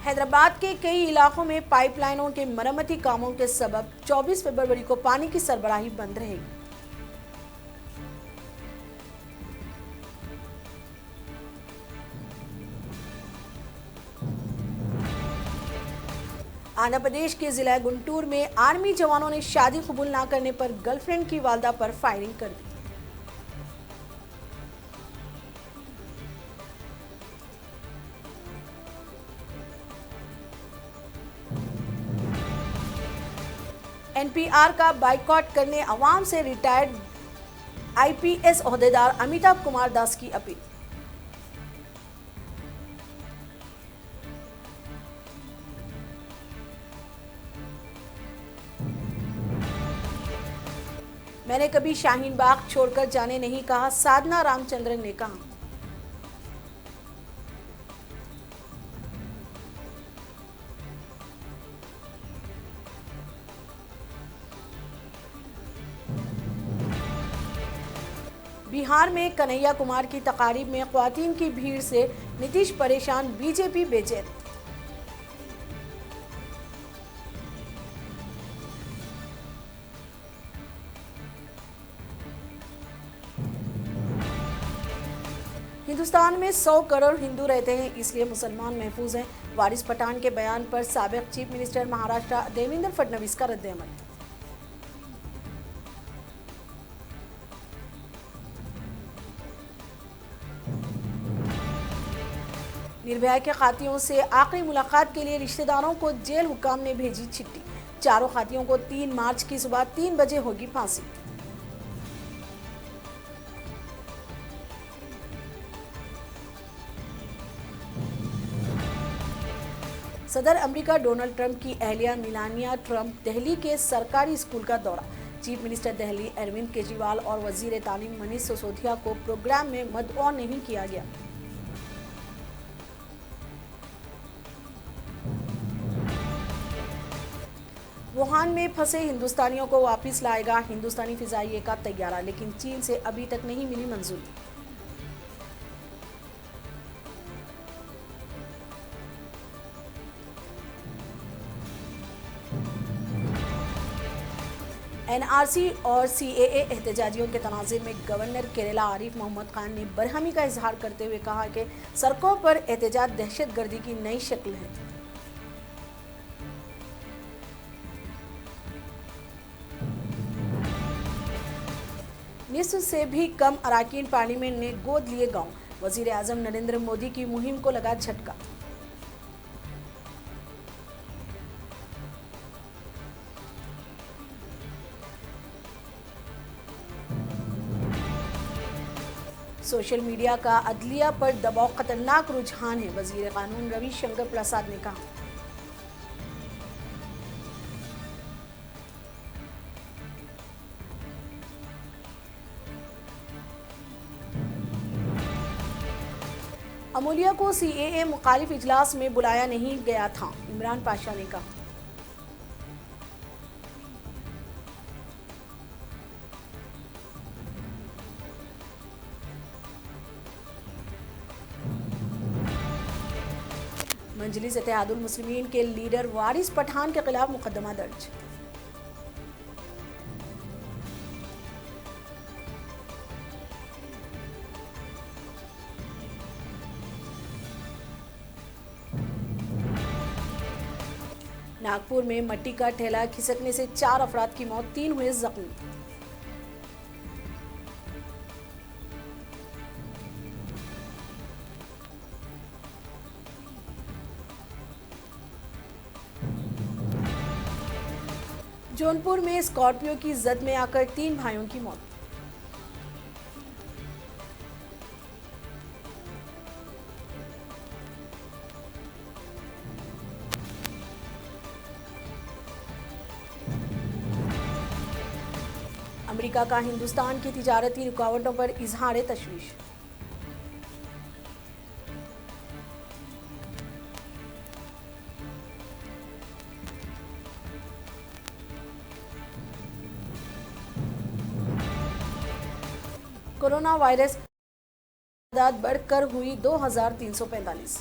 हैदराबाद के कई इलाकों में पाइपलाइनों के मरम्मती कामों के सबब 24 फरवरी को पानी की सरबराही बंद रहेगी। आंध्र प्रदेश के जिला गुंटूर में आर्मी जवानों ने शादी कबूल न करने पर गर्लफ्रेंड की वालदा पर फायरिंग कर दी। एनपीआर का बाइकॉट करने अवाम से रिटायर्ड आईपीएस ओहदेदार अमिताभ कुमार दास की अपील। मैंने कभी शाहीन बाग छोड़कर जाने नहीं कहा, साधना रामचंद्रन ने कहा। बिहार में कन्हैया कुमार की तकारीब में ख्वातीन की भीड़ से नीतीश परेशान, बीजेपी बेचैन। हिंदुस्तान में 100 करोड़ हिंदू रहते हैं, इसलिए मुसलमान महफूज हैं। वारिस पठान के बयान पर साबिक चीफ मिनिस्टर महाराष्ट्र देवेंद्र फडणवीस का रद्द-ए-अमल। निर्भया के खातियों से आखिरी मुलाकात के लिए रिश्तेदारों को जेल हुकाम ने भेजी चिट्ठी। चारों खातियों को 3 मार्च की सुबह 3 बजे होगी फांसी। सदर अमेरिका डोनाल्ड ट्रंप की अहलिया मिलानिया ट्रंप दिल्ली के सरकारी स्कूल का दौरा। चीफ मिनिस्टर दिल्ली अरविंद केजरीवाल और वजीर तालीम मनीष सिसोदिया को प्रोग्राम में मदऊ नहीं किया गया। वुहान में फंसे हिंदुस्तानियों को वापस लाएगा हिंदुस्तानी फिजाइये का तैयारा, लेकिन चीन से अभी तक नहीं मिली मंजूरी। एनआरसी और सीएए एहतजाजियों के तनाज़ुर में गवर्नर केरला आरिफ मोहम्मद खान ने बरहमी का इजहार करते हुए कहा कि सड़कों पर एहतजाज दहशतगर्दी की नई शक्ल है। निस्फ से भी कम अराकीन पार्लियामेंट ने गोद लिए गांव। वजीर आजम नरेंद्र मोदी की मुहिम को लगा झटका। सोशल मीडिया का अदलिया पर दबाव खतरनाक रुझान है, वजीर कानून रविशंकर प्रसाद ने कहा। अमूलिया को सीएए मुखालिफ इजलास में बुलाया नहीं गया था, इमरान पाशा ने कहा। मजलिस इत्तेहादुल मुस्लिमीन के लीडर वारिस पठान के खिलाफ मुकदमा दर्ज। नागपुर में मट्टी का ठेला खिसकने से 4 अफराद की मौत, 3 हुए जख्मी। जौनपुर में स्कॉर्पियो की जद में आकर 3 भाइयों की मौत। अमेरिका का हिंदुस्तान की तिजारती रुकावटों पर इजहार तशवीश। कोरोना वायरस तादाद बढ़कर हुई 2345।